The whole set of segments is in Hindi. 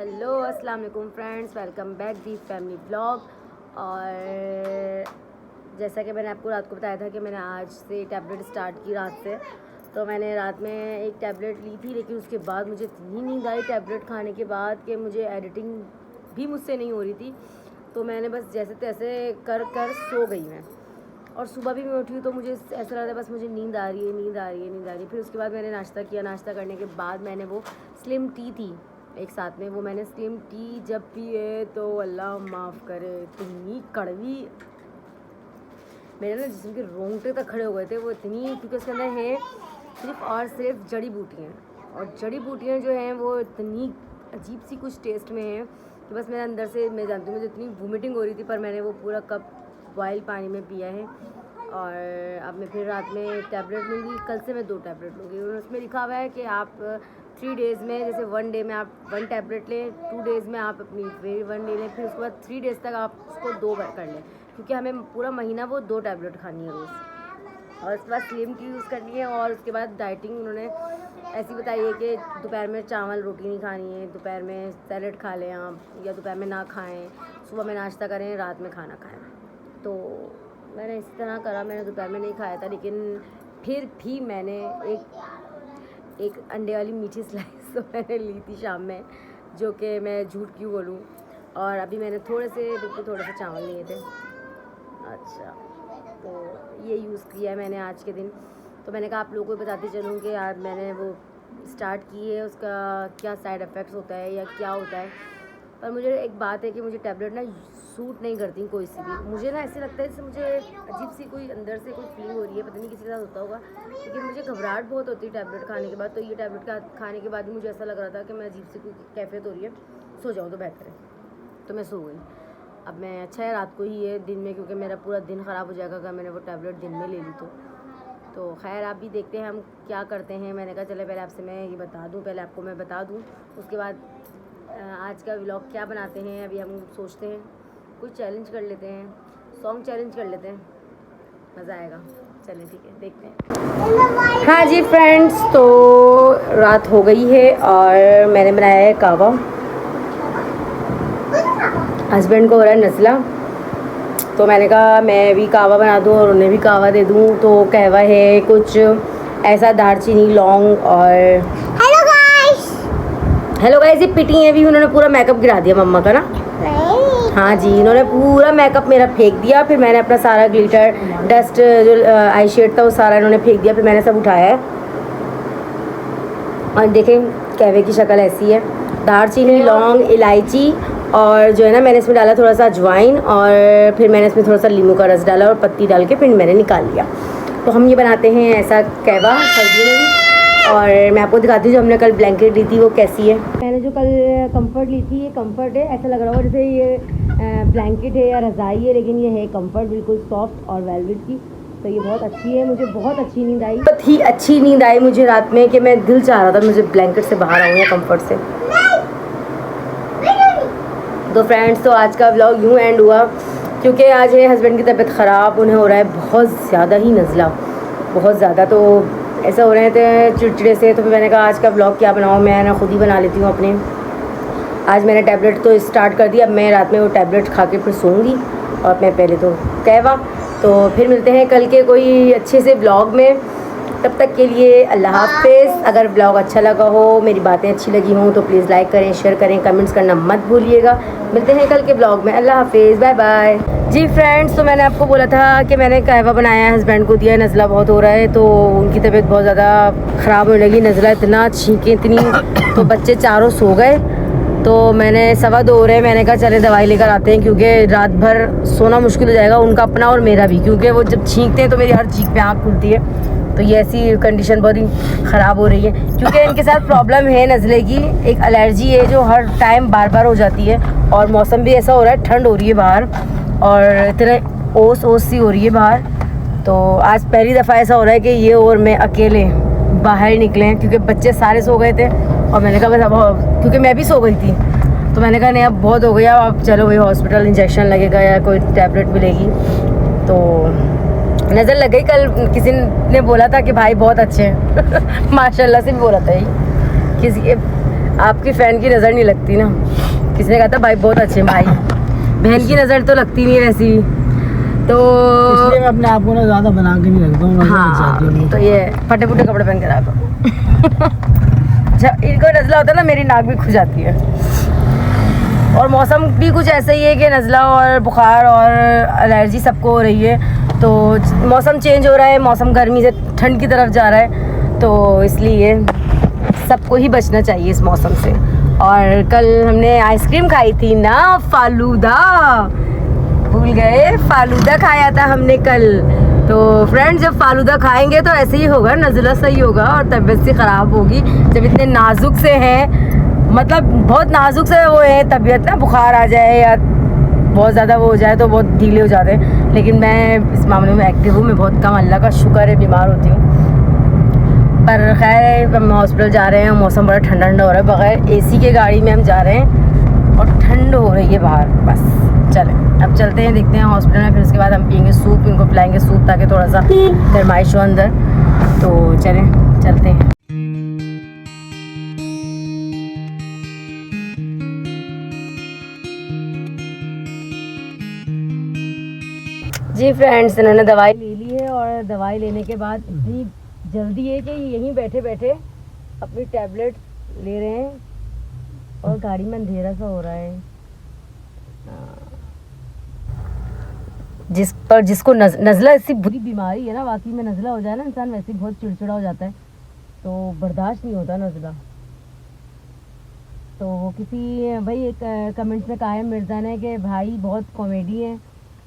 हेलो अस्सलाम वालेकुम friends, welcome back the family blog. और जैसा कि मैंने आपको रात को बताया था कि मैंने आज से टैबलेट स्टार्ट की रात से। तो मैंने रात में एक टैबलेट ली थी, लेकिन उसके बाद मुझे इतनी नींद आई टैबलेट खाने के बाद कि मुझे एडिटिंग भी मुझसे नहीं हो रही थी। तो मैंने बस जैसे तैसे कर कर सो गई मैं। और सुबह भी मैं उठी तो मुझे ऐसा लगा बस मुझे नींद आ रही है, नींद आ रही है, नींद आ रही है। फिर उसके बाद मैंने नाश्ता किया। नाश्ता करने के बाद मैंने वो स्लिम टी थी एक साथ में, वो मैंने स्लिम टी जब पिए तो अल्लाह माफ़ करे इतनी कड़वी, मेरे ना जिस्म के रोंगटे तक खड़े हो गए थे। वो इतनी, क्योंकि उसके अंदर है सिर्फ और सिर्फ जड़ी बूटियाँ, और जड़ी बूटियाँ जो हैं वो इतनी अजीब सी कुछ टेस्ट में हैं कि बस मेरे अंदर से, मैं जानती हूँ मुझे इतनी वोमिटिंग हो रही थी, पर मैंने वो पूरा कप बॉयल पानी में पिया है। और अब मैं फिर रात में टैबलेट लूँगी। कल से मैं 2 टैबलेट लूँगी। और उसमें लिखा हुआ है कि आप 3 डेज़ में, जैसे 1 डे में आप 1 टैबलेट लें, 2 डेज़ में आप अपनी फिर 1 डे लें, फिर उसके बाद 3 डेज़ तक आप उसको 2 बार कर लें, क्योंकि हमें पूरा महीना वो 2 टैबलेट खानी है रोज़। और उसके बाद स्लिम टी यूज़ करनी है। और उसके बाद डाइटिंग उन्होंने ऐसी बताई है कि दोपहर में चावल रोटी नहीं खानी है, दोपहर में सैलेड खा लें आप, या दोपहर में ना खाएँ, सुबह में नाश्ता करें, रात में खाना खाएँ। तो मैंने इसी तरह करा। मैंने दोपहर में नहीं खाया था, लेकिन फिर भी मैंने एक अंडे वाली मीठी स्लाइस तो मैंने ली थी शाम में, जो कि मैं झूठ क्यों बोलूँ। और अभी मैंने बिल्कुल थोड़े से चावल लिए थे। अच्छा, तो ये यूज़ किया है मैंने आज के दिन। तो मैंने कहा आप लोगों को बताती चलूँ कि यार मैंने वो स्टार्ट की है, उसका क्या साइड इफ़ेक्ट्स होता है या क्या होता है। पर मुझे एक बात है कि मुझे टैबलेट ना सूट नहीं करती कोई सी भी। मुझे ना ऐसे लगता है जैसे मुझे अजीब सी कोई अंदर से कोई फीलिंग हो रही है, पता नहीं किसी के साथ होता होगा, लेकिन मुझे घबराहट बहुत होती है टैबलेट खाने के बाद। तो ये टैबलेट खाने के बाद भी मुझे ऐसा लग रहा था कि मैं अजीब सी कोई कैफियत हो रही है, सो जाऊँ तो बेहतर है। तो मैं सो गई। अब मैं, अच्छा है रात को ही है, दिन में क्योंकि मेरा पूरा दिन ख़राब हो जाएगा अगर मैंने वो टैबलेट दिन में ले ली तो खैर आप भी देखते हैं हम क्या करते हैं। मैंने कहा चले पहले आपसे मैं ये बता दूँ, पहले आपको मैं बता दूँ, उसके बाद आज का व्लॉग क्या बनाते हैं। अभी हम सोचते हैं कुछ चैलेंज कर लेते हैं, सॉन्ग चैलेंज कर लेते हैं, मज़ा आएगा। चलें ठीक है, देखते हैं। हाँ जी फ्रेंड्स, तो रात हो गई है और मैंने बनाया है कहवा। हस्बैंड को हो रहा है नज़ला, तो मैंने कहा मैं भी कहवा बना दूँ और उन्हें भी कहवा दे दूँ। तो कहवा है कुछ ऐसा, दालचीनी, लौंग और हेलो गाइस, ये पिटी है भी, उन्होंने पूरा मेकअप गिरा दिया मम्मा का ना। हाँ जी, इन्होंने पूरा मेकअप मेरा फेंक दिया। फिर मैंने अपना सारा ग्लिटर, डस्ट, जो आई शेड था वो सारा इन्होंने फेंक दिया। फिर मैंने सब उठाया है। और देखें कहवे की शक्ल ऐसी है। दालचीनी, लौंग, इलायची और जो है ना, मैंने इसमें डाला थोड़ा सा अजवाइन, और फिर मैंने इसमें थोड़ा सा नींबू का रस डाला और पत्ती डाल के फिर मैंने निकाल लिया। तो हम ये बनाते हैं ऐसा कहवा सर्दियों में भी। और मैं आपको दिखाती हूँ जो हमने कल ब्लैंकेट ली थी वो कैसी है। मैंने जो कल कंफर्ट ली थी, ये कंफर्ट है। ऐसा लग रहा होगा जैसे ये ब्लैंकेट है या रज़ाई है, लेकिन ये है कंफर्ट, बिल्कुल सॉफ्ट और वेलवेट की। तो ये बहुत अच्छी है। मुझे बहुत अच्छी नींद आई, बहुत ही अच्छी नींद आई मुझे रात में कि मैं दिल चाह रहा था मुझे ब्लैंकेट से बाहर आऊँ या कंफर्ट से। तो फ्रेंड्स, तो आज का व्लॉग यूँ एंड हुआ, क्योंकि आज है हस्बैंड की तबीयत ख़राब, उन्हें हो रहा है बहुत ज़्यादा ही नज़ला, बहुत ज़्यादा। तो ऐसा हो रहे थे चिड़चिड़े से। तो फिर मैंने कहा आज का ब्लॉग क्या बनाऊँ, मैं ना खुद ही बना लेती हूँ अपने। आज मैंने टैबलेट तो स्टार्ट कर दिया, अब मैं रात में वो टैबलेट खा के फिर सोऊंगी। और मैं पहले तो कहवा। तो फिर मिलते हैं कल के कोई अच्छे से ब्लॉग में। तब तक के लिए अल्लाह हाफ़िज़। अगर ब्लॉग अच्छा लगा हो, मेरी बातें अच्छी लगी हों, तो प्लीज़ लाइक करें, शेयर करें, कमेंट्स करना मत भूलिएगा। मिलते हैं कल के ब्लॉग में। अल्लाह हाफ़िज़, बाय बाय। जी फ्रेंड्स, तो मैंने आपको बोला था कि मैंने कहवा बनाया है, हस्बैंड को दिया है। नज़ला बहुत हो रहा है, तो उनकी तबीयत बहुत ज़्यादा ख़राब होने लगी। नज़ला इतना, छींकें इतनी, तो बच्चे चारों सो गए। तो मैंने 2:15 हो रहे हैं, मैंने कहा चले दवाई लेकर आते हैं, क्योंकि रात भर सोना मुश्किल हो जाएगा, उनका अपना और मेरा भी, क्योंकि वो जब छींकते हैं तो मेरी हर चीख पे आँख खुलती है। तो ये ऐसी कंडीशन बहुत ही ख़राब हो रही है, क्योंकि इनके साथ प्रॉब्लम है नज़ले की, एक एलर्जी है जो हर टाइम बार बार हो जाती है। और मौसम भी ऐसा हो रहा है, ठंड हो रही है बाहर, और इतने ओस सी हो रही है बाहर। तो आज पहली दफ़ा ऐसा हो रहा है कि ये और मैं अकेले बाहर निकले हैं, क्योंकि बच्चे सारे सो गए थे। और मैंने कहा बस अब, क्योंकि मैं भी सो गई थी, तो मैंने कहा नहीं अब बहुत हो गया, अब चलो भाई हॉस्पिटल, इंजेक्शन लगेगा या कोई टैबलेट मिलेगी। तो नज़र लग गई। कल किसी ने बोला था कि भाई बहुत अच्छे हैं माशाल्लाह से भी बोला था ये किसी, आपकी फैन की नज़र नहीं लगती ना। किसी ने कहा था भाई बहुत अच्छे भाई, बहन की नज़र तो लगती नहीं है वैसी भी, तो इसलिए मैं अपने आप को ना ज़्यादा बना के नहीं रखता हूँ। हाँ, तो ये फटे फुटे कपड़े पहन के रखो। जब इनको नज़ला होता है ना मेरी नाक भी खुल जाती है। और मौसम भी कुछ ऐसा ही है कि नज़ला और बुखार और एलर्जी सबको हो रही है। तो मौसम चेंज हो रहा है, मौसम गर्मी से ठंड की तरफ जा रहा है, तो इसलिए सबको ही बचना चाहिए इस मौसम से। और कल हमने आइसक्रीम खाई थी ना, फालूदा, भूल गए, फालूदा खाया था हमने कल। तो फ्रेंड्स, जब फालूदा खाएंगे तो ऐसे ही होगा, नज़ला सही होगा और तबीयत सी ख़राब होगी। जब इतने नाजुक से हैं, मतलब बहुत नाजुक से वो है तबीयत ना, बुखार आ जाए या बहुत ज़्यादा वो हो जाए तो बहुत ढीले हो जाते हैं। लेकिन मैं इस मामले में एक्टिव हूँ, मैं बहुत कम, अल्लाह का शुक्र है, बीमार होती हूँ। पर खैर हम हॉस्पिटल जा रहे हैं, मौसम बड़ा ठंडा ठंडा हो रहा है, बगैर एसी के गाड़ी में हम जा रहे हैं और ठंड हो रही है बाहर। बस चलें, अब चलते हैं, देखते हैं हॉस्पिटल में, फिर उसके बाद हम पियेंगे सूप, इनको पिलाएंगे सूप ताकि थोड़ा सा गरमाइश हो अंदर। तो चलें, चलते हैं। जी फ्रेंड्स, इन्होंने दवाई ले ली है और दवाई लेने के बाद इतनी जल्दी है कि यहीं बैठे बैठे अपनी टैबलेट ले रहे हैं और गाड़ी में अंधेरा सा हो रहा है। जिसको नज़ला ऐसी बुरी बीमारी है ना, वाकई में नज़ला हो जाए ना इंसान वैसे बहुत चिड़चिड़ा हो जाता है, तो बर्दाश्त नहीं होता नज़ला। तो किसी भाई एक कमेंट्स में कहा है मिर्ज़ा ने कि भाई बहुत कॉमेडी है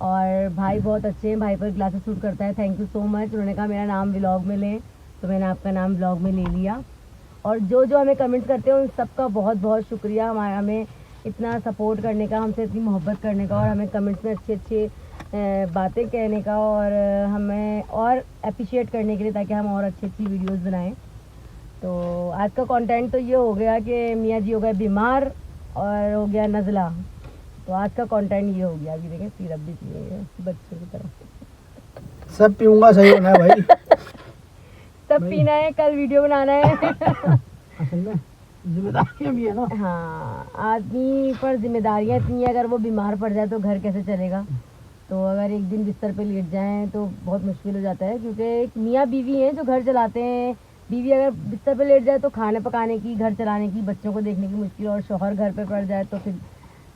और भाई बहुत अच्छे हैं, भाई पर ग्लासेस सूट करता है, थैंक यू सो मच। उन्होंने कहा मेरा नाम व्लॉग में लें, तो मैंने आपका नाम व्लॉग में ले लिया। और जो जो हमें कमेंट्स करते हैं उन सबका बहुत बहुत शुक्रिया, हमें इतना सपोर्ट करने का, हमसे इतनी मोहब्बत करने का और हमें कमेंट्स में अच्छे अच्छे बातें कहने का और हमें और अप्रिशिएट करने के लिए, ताकि हम और अच्छी अच्छी वीडियोस बनाएं। तो आज का कंटेंट तो ये हो गया कि मियाँ जी हो गए बीमार और हो गया नज़ला, तो आज का कंटेंट ये हो गया। अभी देखें सिरप भी पिएंगे बच्चों की तरह, सब पीऊँगा, सही होना है भाई। सब पीना है, कल वीडियो बनाना है। असल में जिम्मेदारियाँ भी है ना। हाँ, आदमी पर जिम्मेदारियाँ इतनी है, अगर वो बीमार पड़ जाए तो घर कैसे चलेगा। तो अगर एक दिन बिस्तर पे लेट जाएं तो बहुत मुश्किल हो जाता है, क्योंकि एक मियाँ बीवी हैं जो घर चलाते हैं। बीवी अगर बिस्तर पे लेट जाए तो खाने पकाने की, घर चलाने की, बच्चों को देखने की मुश्किल, और शौहर घर पे पड़ जाए तो फिर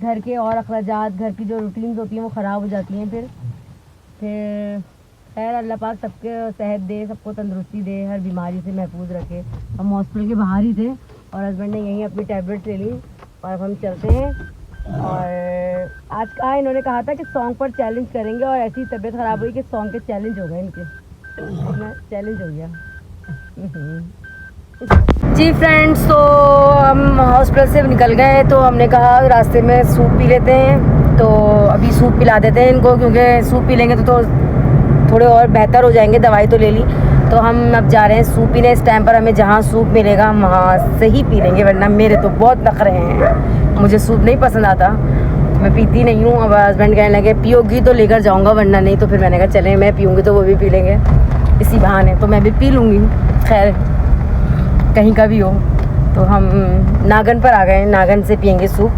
घर के और अखराजात, घर की जो रूटीन्स होती हैं वो ख़राब हो जाती हैं। फिर खैर अल्लाह पाक सबके सेहत दे, सबको तंदुरुस्ती दे, हर बीमारी से महफूज रखे। हम हॉस्पिटल के बाहर ही थे और हस्बैंड ने यहीं अपनी टैबलेट ले ली और अब हम चलते हैं। और आज का इन्होंने कहा था कि सॉन्ग पर चैलेंज करेंगे और ऐसी तबीयत ख़राब हुई कि सॉन्ग के चैलेंज हो गए, इनके अपना चैलेंज हो गया। जी फ्रेंड्स, तो हम हॉस्पिटल से निकल गए, तो हमने कहा रास्ते में सूप पी लेते हैं, तो अभी सूप पिला देते हैं इनको, क्योंकि सूप पी लेंगे तो थोड़े और बेहतर हो जाएंगे। दवाई तो ले ली, तो हम अब जा रहे हैं सूप पीने। इस टाइम पर हमें जहाँ सूप मिलेगा हम वहाँ से ही पी लेंगे, वरना मेरे तो बहुत नखरे हैं, मुझे सूप नहीं पसंद आता, मैं पीती नहीं हूँ। अब हस्बैंड कहने लगे पियोगी तो लेकर जाऊँगा, वरना नहीं। तो फिर मैंने कहा चलें, मैं पीऊँगी तो वो भी पी लेंगे, इसी बहाने तो मैं भी पी लूँगी। खैर कहीं का भी हो, तो हम नागन पर आ गए, नागन से पियेंगे सूप।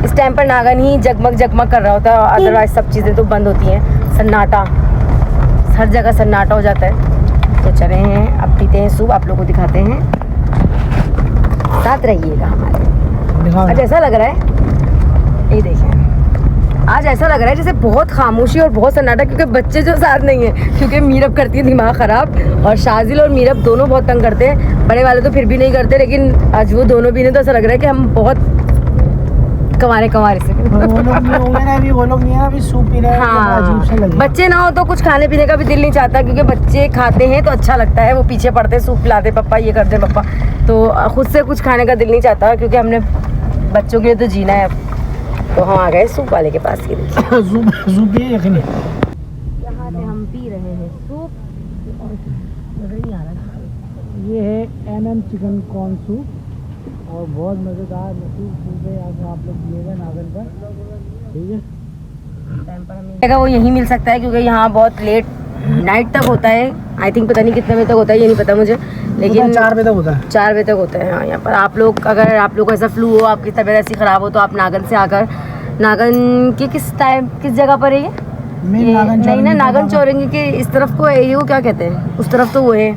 इस टाइम पर नागन ही जगमग जगमग कर रहा होता है, अदरवाइज सब चीज़ें तो बंद होती हैं, सन्नाटा, हर जगह सन्नाटा हो जाता है। तो चले हैं, अब पीते हैं सूप, आप लोगों को दिखाते हैं, साथ रहिएगा हमारे। आज ऐसा लग रहा है, ये देखें, आज ऐसा लग रहा है जैसे बहुत खामोशी और बहुत सन्नाटा, क्योंकि बच्चे जो साथ नहीं है, क्योंकि मीरब करती है दिमाग ख़राब, और शाजिल और मीरब दोनों बहुत तंग करते हैं। बड़े वाले तो फिर भी नहीं करते, लेकिन आज वो दोनों भी नहीं, तो ऐसा लग रहा है कि हम बहुत कमारे से हाँ, बच्चे ना हो तो कुछ खाने पीने का भी दिल नहीं चाहता, क्योंकि बच्चे खाते हैं तो अच्छा लगता है, वो पीछे पड़ते सूप पिलाते, पापा ये करते पापा, तो खुद से कुछ खाने का दिल नहीं चाहता, क्योंकि हमने बच्चों के लिए तो जीना है। तो हम आ गए सूप वाले के पास, ये देखिए सूप यहाँ से हम पी रहे हैं सूप, नजर नहीं आ रहा। ये है MM चिकन कॉर्न सूप और बहुत मज़ेदार मशहूर सूप है, आज आप लोग पिएगा नागन पर, ठीक है। टाइम पर हमें वो यहीं मिल सकता है, क्योंकि यहाँ बहुत लेट नाइट तक होता है, आई थिंक, पता नहीं कितने बजे तक होता है ये नहीं पता मुझे, लेकिन 4 बजे तक होता है। 4 बजे तक होता है हाँ यहाँ पर। आप लोग अगर आप लोग को ऐसा फ्लू हो, आपकी तबीयत ऐसी ख़राब हो, तो आप नागन से आकर, नागन के किस जगह पर है ये? नहीं ना, नागन चौरंगी के इस तरफ को है ये, वो क्या कहते हैं उस तरफ, तो वो है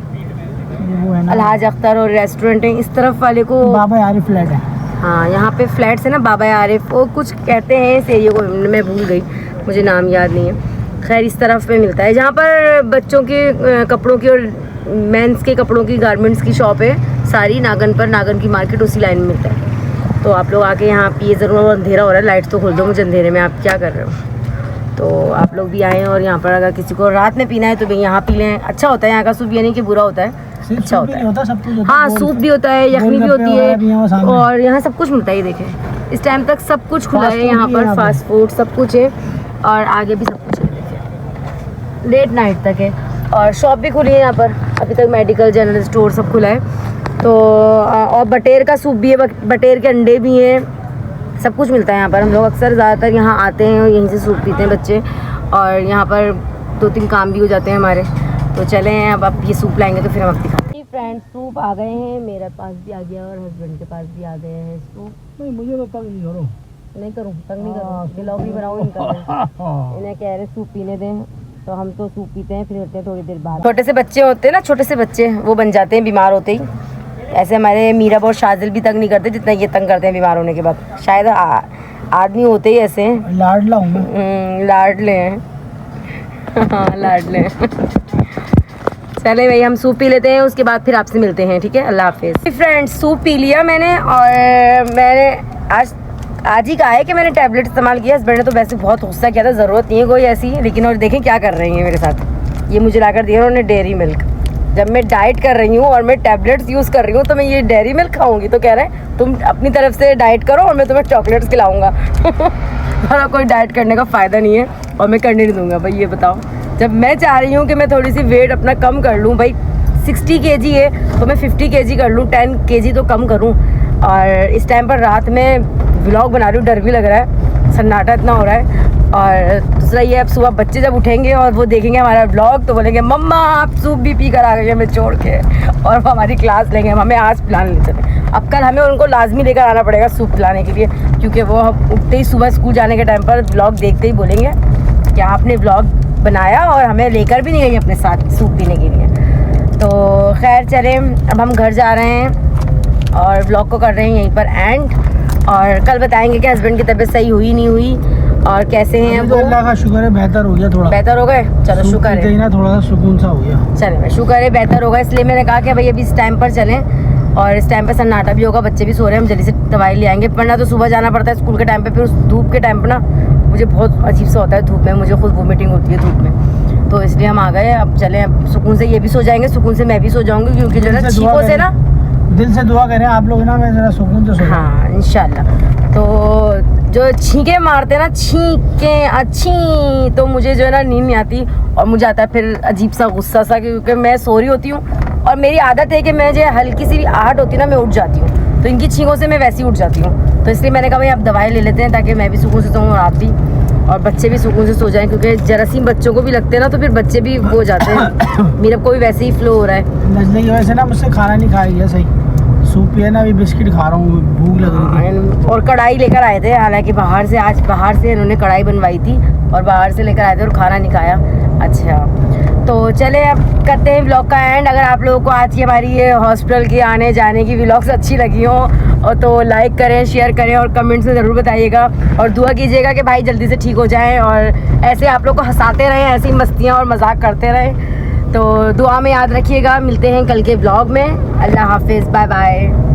अलहाज अख्तर और रेस्टोरेंट है, इस तरफ वाले को बाबा आरिफ फ्लैट है। हाँ यहाँ पे फ्लैट्स है ना, बाबा आरिफ, वो कुछ कहते हैं इस एरिया को, मैं भूल गई, मुझे नाम याद नहीं है। खैर इस तरफ पे मिलता है, जहाँ पर बच्चों के कपड़ों की और मेंस के कपड़ों की, गारमेंट्स की शॉप है सारी नागन पर, नागन की मार्केट उसी लाइन में मिलता है। तो आप लोग आके यहाँ पिए ज़रूर। अंधेरा हो रहा है, लाइट्स तो खोल दो, मुझे अंधेरे में आप क्या कर रहे हो। तो आप लोग भी आएँ और यहाँ पर अगर किसी को रात में पीना है तो भी यहाँ पी लें, अच्छा होता है यहाँ का सूप, ये नहीं कि बुरा होता है, अच्छा होता है। हाँ सूप भी होता है, यखनी भी होती है, और यहाँ सब कुछ मिलता है। ये देखें इस टाइम तक सब कुछ खुला है यहाँ पर, फास्ट फूड सब कुछ है, और आगे भी सब कुछ है, देखिए लेट नाइट तक है। और शॉप भी खुली है यहाँ पर, अभी तक मेडिकल जनरल स्टोर सब खुला है। तो और बटेर का सूप भी है, बटेर के अंडे भी हैं, सब कुछ मिलता है यहाँ पर। हम लोग अक्सर ज़्यादातर यहाँ आते हैं और यहीं से सूप पीते हैं बच्चे, और यहाँ पर 2-3 काम भी हो जाते हैं हमारे। तो चलें अब ये सूप लाएंगे तो फिर हम अब दिखाते हैं। फ्रेंड्स सूप आ गए हैं, मेरे पास भी आ गया और हस्बैंड के पास भी आ गए हैं सूप। नहीं मुझे तो तंग नहीं करो, नहीं करूँ, तंग नहीं करूँ, ब्लॉग भी बनाऊँ इनका, इन्हें कह रहे सूप पीने दें, तो हम तो सूप पीते हैं, फिर होते हैं थोड़ी देर बाद। छोटे से बच्चे होते हैं ना, छोटे से बच्चे वो बन जाते हैं बीमार होते ही। ऐसे हमारे मीरा और शाजिल भी तंग नहीं करते जितना ये तंग करते हैं बीमार होने के बाद। शायद आदमी होते ही ऐसे हैं, लाडला हूँ, लाडले हैं हाँ लाडले चले भाई हम सूप पी लेते हैं, उसके बाद फिर आपसे मिलते हैं, ठीक है, अल्लाह हाफिज़। फ्रेंड्स सूप पी लिया मैंने, और मैंने आज ही कहा है कि मैंने टैबलेट इस्तेमाल किया। हस्बैंड ने तो वैसे बहुत गुस्सा किया था, ज़रूरत नहीं है कोई ऐसी, लेकिन और देखें क्या कर रही हैं मेरे साथ। ये मुझे लाकर दिया उन्होंने डेयरी मिल्क। जब मैं डाइट कर रही हूँ और मैं टैबलेट्स यूज़ कर रही हूँ तो मैं ये डेयरी मिल्क खाऊंगी? तो कह रहे हैं तुम अपनी तरफ से डाइट करो और मैं तुम्हें चॉकलेट्स खिलाऊंगा हमारा कोई डाइट करने का फ़ायदा नहीं है, और मैं करने नहीं दूँगा भाई। ये बताओ, जब मैं चाह रही हूँ कि मैं थोड़ी सी वेट अपना कम कर लूँ, भाई 60 kg है तो मैं 50 kg कर लूँ, 10 kg तो कम करूँ। और इस टाइम पर रात में व्लॉग बना रही हूँ, डर भी लग रहा है, सन्नाटा इतना हो रहा है। और दूसरा ये, अब सुबह बच्चे जब उठेंगे और वो देखेंगे हमारा व्लॉग तो बोलेंगे मम्मा आप सूप भी पी कर आ गए हमें छोड़ के, और वो हमारी क्लास लेंगे, हमें आज पिलाने ले चले। अब कल हमें उनको लाजमी लेकर आना पड़ेगा सूप पिलाने के लिए, क्योंकि वो उठते ही सुबह स्कूल जाने के टाइम पर व्लॉग देखते ही बोलेंगे कि आपने व्लॉग बनाया और हमें लेकर भी नहीं गई अपने साथ सूप पीने के लिए। तो खैर चलें, अब हम घर जा रहे हैं और व्लॉग को कर रहे हैं यहीं पर एंड, और कल बताएंगे कि हस्बैंड की तबीयत सही हुई नहीं हुई और कैसे हैं वो। अल्लाह का शुक्र है बेहतर हो गया, थोड़ा बेहतर हो गए, चलो शुक्र है ना, थोड़ा सा सुकून सा हो गया। चले शुक्र है बेहतर होगा, इसलिए मैंने कहा कि भाई अभी इस टाइम पर चलें, और इस टाइम पर सन्नाटा भी होगा, बच्चे भी सो रहे हैं, हम जल्दी से दवाई ले आएंगे, वरना तो सुबह जाना पड़ता है स्कूल के टाइम पे, फिर उस धूप के टाइम पर ना मुझे बहुत अजीब सा होता है धूप में, मुझे खुद वोमिटिंग होती है धूप में। तो इसलिए हम आ गए, अब चलें, अब सुकून से ये भी सो जाएंगे, सुकून से मैं भी सो जाऊँगी, क्योंकि जो ना छींकों से ना, दिल से दुआ करें आप लोग ना, मैं ज़रा सुकून से सो। हाँ इंशाल्लाह। तो जो छींके मारते ना, छींके अच्छी, तो मुझे जो है ना नींद नहीं आती, और मुझे आता है फिर अजीब सा गुस्सा सा, क्योंकि मैं सो रही होती हूँ और मेरी आदत है कि मैं जो हल्की सी भी आहट होती है ना मैं उठ जाती हूँ, तो इनकी छींकों से मैं वैसे ही उठ जाती हूँ। तो इसलिए मैंने कहा भाई आप दवाई ले लेते हैं ताकि मैं भी सुकून से सोऊँ और आप भी, और बच्चे भी सुकून से सो जाएं, क्योंकि जरासीम बच्चों को भी लगते हैं ना तो फिर बच्चे भी हो जाते हैं। मेरा को भी वैसे ही फ्लो हो रहा है, नजले की वजह से ना मुझसे खाना नहीं खाया गया सही, सूप पिया ना, अभी बिस्किट खा रहा हूँ, भूख लग रही थी। और कढ़ाई लेकर आए थे, हालांकि आज बाहर से इन्होंने कढ़ाई बनवाई थी और बाहर से लेकर आए थे और खाना नहीं खाया। अच्छा तो चले अब करते हैं व्लॉग का एंड। अगर आप लोगों को आज की हमारी ये हॉस्पिटल की आने जाने की व्लॉग्स अच्छी लगी हो और तो लाइक करें, शेयर करें और कमेंट्स में ज़रूर बताइएगा, और दुआ कीजिएगा कि भाई जल्दी से ठीक हो जाएं, और ऐसे आप लोग को हंसाते रहें, ऐसी मस्तियाँ और मजाक करते रहें। तो दुआ में याद रखिएगा, मिलते हैं कल के व्लॉग में। अल्लाह हाफिज़, बाय बाय।